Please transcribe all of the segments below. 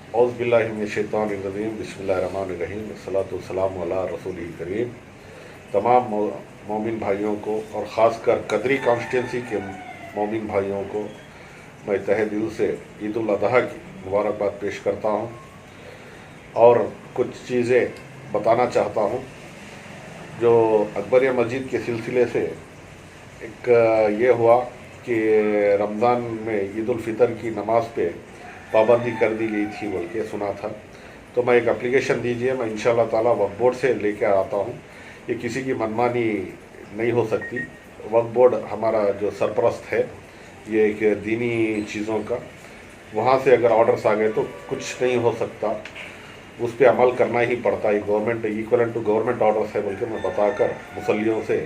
औज़ बिल्लाहि मिनश्शैतानिर्रजीम बिस्मिल्लाहिर्रहमानिर्रहीम अस्सलातु वस्सलामु अला रसूलिल करीम। तमाम मोमिन भाइयों को और ख़ासकर कदरी कॉन्स्टिट्यूंसी के मोमिन भाइयों को मैं तहे दिल से ईद उल अज़हा की मुबारकबाद पेश करता हूँ और कुछ चीज़ें बताना चाहता हूँ जो अकबरिया मस्जिद के सिलसिले से। एक ये हुआ कि रमज़ान में ईद उल फ़ितर की नमाज पे पाबंदी कर दी गई थी बोल के सुना था, तो मैं एक एप्लीकेशन दीजिए, मैं इंशाल्लाह ताला वक्फ बोर्ड से लेके आता हूँ। ये किसी की मनमानी नहीं हो सकती। वक्फ बोर्ड हमारा जो सरपरस्त है ये एक दीनी चीज़ों का, वहाँ से अगर ऑर्डर्स आ गए तो कुछ नहीं हो सकता, उस पर अमल करना ही पड़ता है। Government equivalent to government orders है बोल के मैं बताकर मुसल्लियों से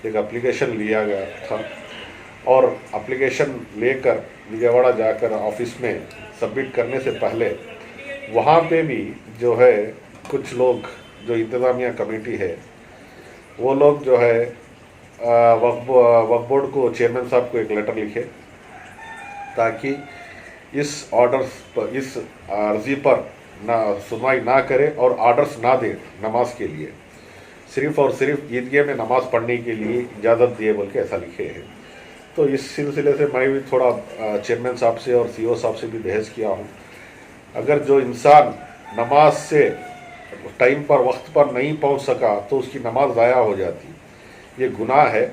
एक एप्लीकेशन लिया गया था और एप्लीकेशन लेकर विजयवाड़ा जाकर ऑफिस में सबमिट करने से पहले वहाँ पे भी जो है कुछ लोग जो इंतज़ामिया कमेटी है वो लोग जो है वक्फ बोर्ड को चेयरमैन साहब को एक लेटर लिखे ताकि इस ऑर्डर्स पर, इस अर्जी पर ना सुनवाई ना करे और ऑर्डर्स ना दे नमाज के लिए, सिर्फ़ और सिर्फ ईदगाह में नमाज़ पढ़ने के लिए इजाज़त दिए बोल के ऐसा लिखे हैं। तो इस सिलसिले से मैं भी थोड़ा चेयरमैन साहब से और सीईओ साहब से भी बहस किया हूँ। अगर जो इंसान नमाज से टाइम पर वक्त पर नहीं पहुँच सका तो उसकी नमाज ज़ाया हो जाती, ये गुनाह है।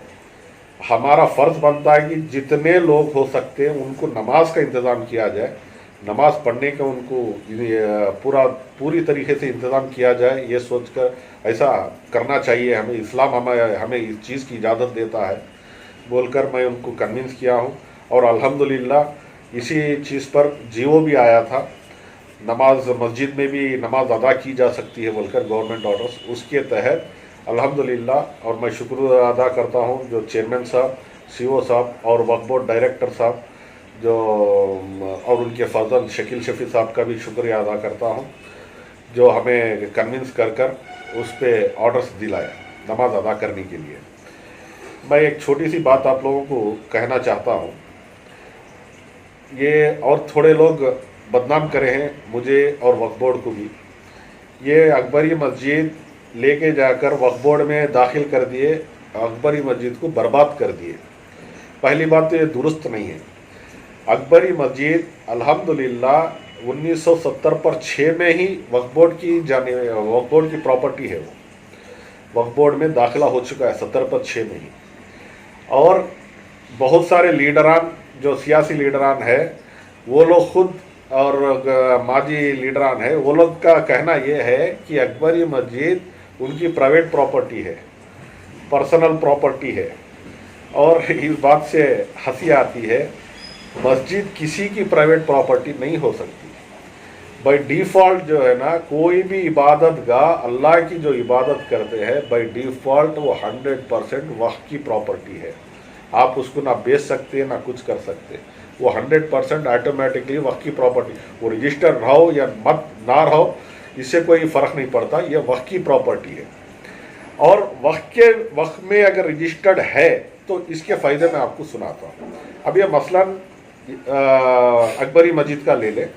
हमारा फ़र्ज़ बनता है कि जितने लोग हो सकते हैं उनको नमाज का इंतज़ाम किया जाए, नमाज पढ़ने का उनको पूरी तरीके से इंतज़ाम किया जाए, ये सोचकर ऐसा करना चाहिए। हमें इस्लाम हमें इस चीज़ की इजाज़त देता है बोलकर मैं उनको कन्विंस किया हूँ। और अल्हम्दुलिल्लाह इसी चीज़ पर जीवो भी आया था, नमाज मस्जिद में भी नमाज अदा की जा सकती है बोलकर गवर्नमेंट ऑर्डर्स, उसके तहत अल्हम्दुलिल्लाह। और मैं शुक्र अदा करता हूँ जो चेयरमैन साहब, सीईओ साहब और वक्फ बोर्ड डायरेक्टर साहब जो और उनके फर्जंद शकील शफी साहब का भी शुक्रिया अदा करता हूँ जो हमें कन्विंस कर उस पर ऑर्डर्स दिलाया नमाज अदा करने के लिए। मैं एक छोटी सी बात आप लोगों को कहना चाहता हूँ, ये और थोड़े लोग बदनाम करे हैं मुझे और वक्फ बोर्ड को भी। ये अकबरी मस्जिद लेके जाकर वक्फ बोर्ड में दाखिल कर दिए, अकबरी मस्जिद को बर्बाद कर दिए। पहली बात तो ये दुरुस्त नहीं है। अकबरी मस्जिद अल्हम्दुलिल्लाह 1970 पर 6 में ही वक्फ बोर्ड की प्रॉपर्टी है, वो वक्फ बोर्ड में दाखिला हो चुका है 70 पर 6 में ही। और बहुत सारे लीडरान जो सियासी लीडरान है वो लोग खुद और माजी लीडरान है, वो लोग का कहना ये है कि अकबरी मस्जिद उनकी प्राइवेट प्रॉपर्टी है, पर्सनल प्रॉपर्टी है। और इस बात से हंसी आती है, मस्जिद किसी की प्राइवेट प्रॉपर्टी नहीं हो सकती। बाय डिफ़ॉल्ट जो है ना, कोई भी इबादत गाह अल्लाह की जो इबादत करते हैं बाय डिफ़ॉल्ट वो 100% वक्फ की प्रॉपर्टी है। आप उसको ना बेच सकते ना कुछ कर सकते, वो 100% ऑटोमेटिकली वक्फ की प्रॉपर्टी। वो रजिस्टर रहो या मत ना रहो इससे कोई फ़र्क नहीं पड़ता, ये वक्फ की प्रॉपर्टी है। और वक्फ में अगर रजिस्टर्ड है तो इसके फ़ायदे मैं आपको सुनाता हूँ। अब ये मसलन अकबरी मस्जिद का ले लें।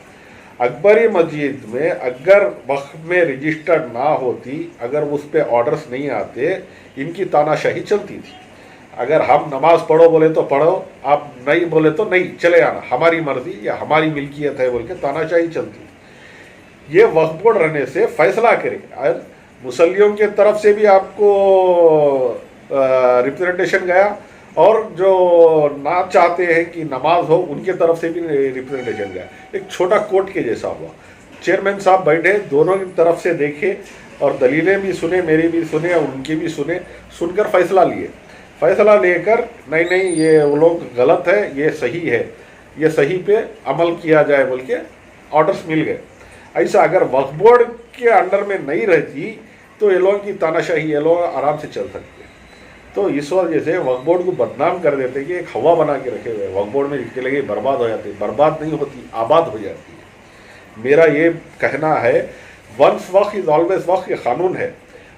अकबरी मस्जिद में अगर वक्फ में रजिस्टर्ड ना होती, अगर उस पर ऑर्डर्स नहीं आते, इनकी तानाशाही चलती थी। अगर हम नमाज पढ़ो बोले तो पढ़ो, आप नहीं बोले तो नहीं, चले आना, हमारी मर्जी या हमारी मिल्कियत है बोल के तानाशाही चलती थी। ये वक्फ बोर्ड रहने से फैसला करे, मुसल्लियों के तरफ से भी आपको रिप्रेजेंटेशन गया और जो ना चाहते हैं कि नमाज हो उनके तरफ से भी रिप्रेजेंटेशन गया। एक छोटा कोर्ट के जैसा हुआ। चेयरमैन साहब बैठे, दोनों की तरफ से देखे और दलीलें भी सुने, मेरी भी सुने और उनकी भी सुने, सुनकर फैसला लिए। फैसला लेकर नहीं ये वो लोग गलत है, ये सही है, ये सही पे अमल किया जाए बोल के ऑर्डर्स मिल गए। ऐसा अगर वक्फ बोर्ड के अंडर में नहीं रहती तो ये लोगों की तानाशाही ये लोग आराम से चल सकते। तो इस वजह से वक्फ बोर्ड को बदनाम कर देते कि एक हवा बना के रखे हुए, वक्फ बोर्ड में चले गई बर्बाद हो जाती। बर्बाद नहीं होती, आबाद हो जाती है। मेरा ये कहना है वंस वक्फ इज ऑलवेज वक्फ, ये कानून है।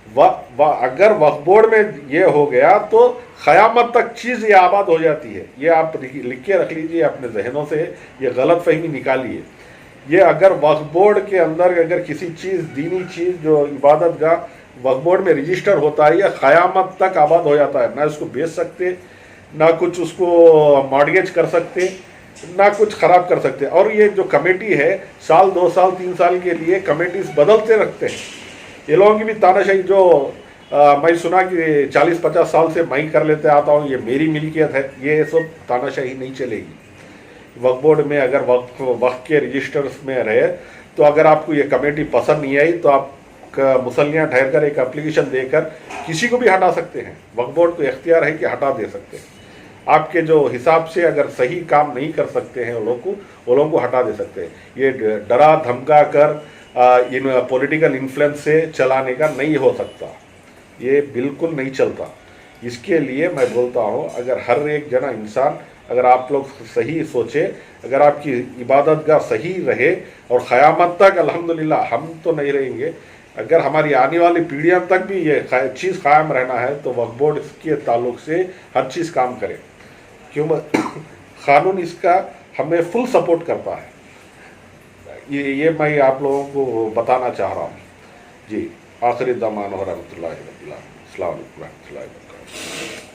अगर वक्फ बोर्ड में ये हो गया तो क़यामत तक चीज़ ये आबाद हो जाती है। ये आप लिख के रख लीजिए अपने जहनों से, ये गलत फहमी निकालिए। ये अगर वक्फ बोर्ड के अंदर अगर किसी चीज़ दीनी चीज़ जो इबादत गाह वक्फ बोर्ड में रजिस्टर होता है, या क़यामत तक आबाद हो जाता है, ना उसको बेच सकते, ना कुछ उसको मॉर्गेज कर सकते, ना कुछ ख़राब कर सकते। और ये जो कमेटी है साल 2 साल 3 साल के लिए कमेटीज बदलते रखते हैं। ये लोगों की भी तानाशाही जो मैं सुना कि 40-50 साल से मैं कर लेते आता हूँ, ये मेरी मिल्कियत है, ये सब तानाशाही नहीं चलेगी। वक्फ बोर्ड में अगर वक्फ के रजिस्टर्स में रहे तो अगर आपको ये कमेटी पसंद नहीं आई तो आप मुसल्लियाँ ठहर कर एक एप्लीकेशन देकर किसी को भी हटा सकते हैं। वक्फ बोर्ड को इख्तियार है कि हटा दे सकते हैं। आपके जो हिसाब से अगर सही काम नहीं कर सकते हैं वो लोगों को हटा दे सकते हैं। ये डरा धमका कर इन पॉलिटिकल इन्फ्लुएंस से चलाने का नहीं हो सकता, ये बिल्कुल नहीं चलता। इसके लिए मैं बोलता हूँ अगर हर एक जना इंसान, अगर आप लोग सही सोचे, अगर आपकी इबादत गाह सही रहे और क़यामत तक अल्हम्दुलिल्लाह हम तो नहीं रहेंगे, अगर हमारी आने वाली पीढ़ियाँ तक भी ये चीज़ कायम रहना है तो वक्फ बोर्ड के ताल्लुक से हर चीज़ काम करे, क्यों क़ानून इसका हमें फुल सपोर्ट करता है। ये मैं आप लोगों को बताना चाह रहा हूँ जी। आखिरी दमान और रहमतुल्लाहि व बरकातहू। अस्सलाम वालेकुम रहमतुल्लाहि।